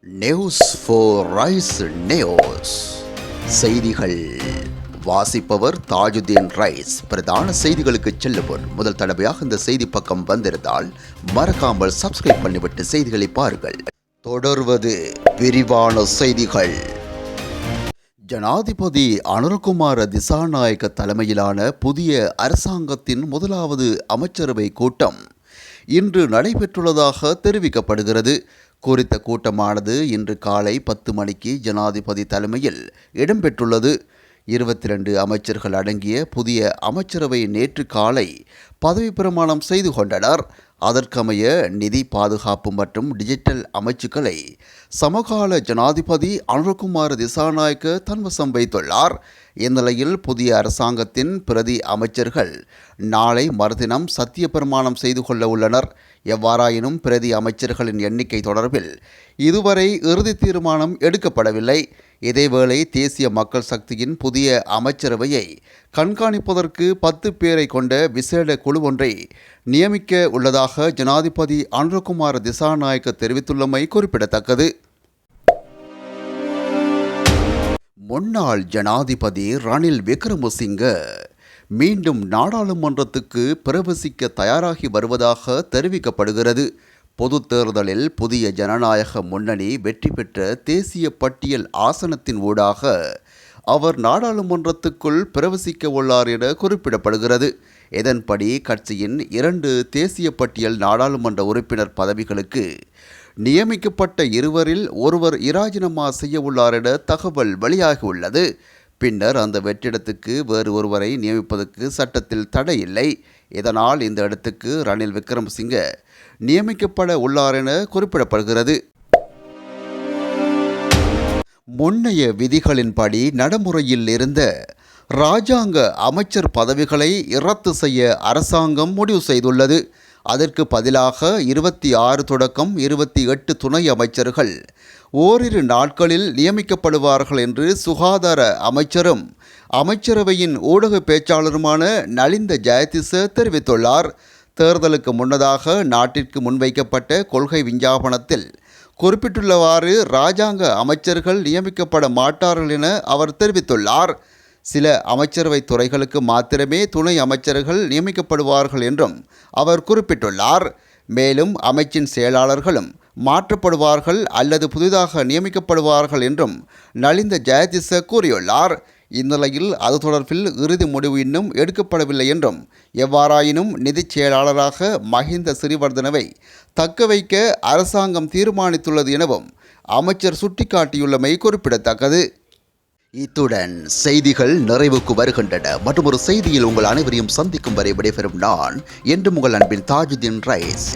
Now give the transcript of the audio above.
News for rice news செய்திகள் வாசிப்பவர் Tajuddin rice. பிரதான செய்திகளுக்கு செல்லும் முதல் தடவையாக இந்த செய்தி பக்கம் வந்திருந்தால் மறக்காமல் சப்ஸ்கிரைப் பண்ணிவிட்டு செய்திகளை பாருங்கள். தொடர்வது விரிவான செய்திகள். ஜனாதிபதி அனுரகுமார திசாநாயக்க தலைமையிலான புதிய அரசாங்கத்தின் முதலாவது அமைச்சரவை கூட்டம் இன்று நடைபெற்றுள்ளதாக தெரிவிக்கப்படுகிறது. குறித்த கூட்டமானது இன்று காலை 10 மணிக்கு ஜனாதிபதி தலைமையில் இடம்பெற்றுள்ளது. 22 அமைச்சர்கள் அடங்கிய புதிய அமைச்சரவை நேற்று காலை பதவி பிரமாணம் செய்து கொண்டனர். அதற்கமைய நிதி பாதுகாப்பு மற்றும் டிஜிட்டல் அமைச்சுக்களை சமகால ஜனாதிபதி அனுரகுமார திசாநாயக்க தன்வசம் வைத்துள்ளார். இந்நிலையில் புதிய அரசாங்கத்தின் பிரதி அமைச்சர்கள் நாளை மறுதினம் சத்திய பிரமாணம் செய்து கொள்ள உள்ளனர். எவ்வாறாயினும் பிரதி அமைச்சர்களின் எண்ணிக்கை தொடர்பில் இதுவரை இறுதி தீர்மானம் எடுக்கப்படவில்லை. இதேவேளை தேசிய மக்கள் சக்தியின் புதிய அமைச்சரவையை கண்காணிப்பதற்கு 10 பேரை கொண்ட விசேட குழு ஒன்றை நியமிக்க உள்ளதாக ஜனாதிபதி அனுரகுமார திசாநாயக்க தெரிவித்துள்ளமை குறிப்பிடத்தக்கது. முன்னாள் ஜனாதிபதி ரணில் விக்ரமசிங்க மீண்டும் நாடாளுமன்றத்துக்கு பிரவேசிக்க தயாராகி வருவதாக தெரிவிக்கப்படுகிறது. பொது தேர்தலில் புதிய ஜனநாயக முன்னணி வெற்றி பெற்ற தேசிய பட்டியல் ஆசனத்தின் ஊடாக அவர் நாடாளுமன்றத்துக்குள் பிரவேசிக்க உள்ளார் என குறிப்பிடப்படுகிறது. இதன்படி கட்சியின் 2 தேசிய பட்டியல் நாடாளுமன்ற உறுப்பினர் பதவிகளுக்கு நியமிக்கப்பட்ட இருவரில் ஒருவர் இராஜினாமா செய்ய உள்ளார் என தகவல் வெளியாகியுள்ளது. பின்னர் அந்த வெற்றிடத்துக்கு வேறு ஒருவரை நியமிப்பதற்கு சட்டத்தில் தடை இல்லை. இதனால் இந்த இடத்துக்கு ரணில் விக்ரமசிங்க நியமிக்கப்பட உள்ளார் என குறிப்பிடப்படுகிறது. முன்னைய விதிகளின்படி நடைமுறையில் இருந்த இராஜாங்க அமைச்சர் பதவிகளை ரத்து செய்ய அரசாங்கம் முடிவு செய்துள்ளது. அதற்கு பதிலாக 26 தொடக்கம் 28 துணை அமைச்சர்கள் ஓரிரு நாட்களில் நியமிக்கப்படுவார்கள் என்று சுகாதார அமைச்சரும் அமைச்சரவையின் ஊடக பேச்சாளருமான நலிந்த ஜெயதிச தெரிவித்துள்ளார். தேர்தலுக்கு முன்னதாக நாட்டிற்கு முன்வைக்கப்பட்ட கொள்கை விஞ்ஞாபனத்தில் குறிப்பிட்டுள்ளவாறு இராஜாங்க அமைச்சர்கள் நியமிக்கப்பட மாட்டார்கள் என அவர் தெரிவித்துள்ளார். சில அமைச்சரவை துறைகளுக்கு மாத்திரமே துணை அமைச்சர்கள் நியமிக்கப்படுவார்கள் என்றும் அவர் குறிப்பிட்டுள்ளார். மேலும் அமைச்சின் செயலாளர்களும் மாற்றப்படுவார்கள் அல்லது புதிதாக நியமிக்கப்படுவார்கள் என்றும் நலிந்த ஜெயதிச கூறியுள்ளார். இந்நிலையில் அது தொடர்பில் இறுதி முடிவு இன்னும் எடுக்கப்படவில்லை என்றும் எவ்வாறாயினும் நிதிச் செயலாளராக மஹிந்த சிறிவர்தனவை தக்க வைக்க அரசாங்கம் தீர்மானித்துள்ளது எனவும் அமைச்சர் சுட்டிக்காட்டியுள்ளமை குறிப்பிடத்தக்கது. இத்துடன் செய்திகள் நிறைவுக்கு வருகின்றன. மற்றும் ஒரு செய்தியில் உங்கள் அனைவரையும் சந்திக்கும் வரை விடைபெறும் நான் என்றும் உங்கள் அன்பின் தாஜுதீன் ரைஸ்.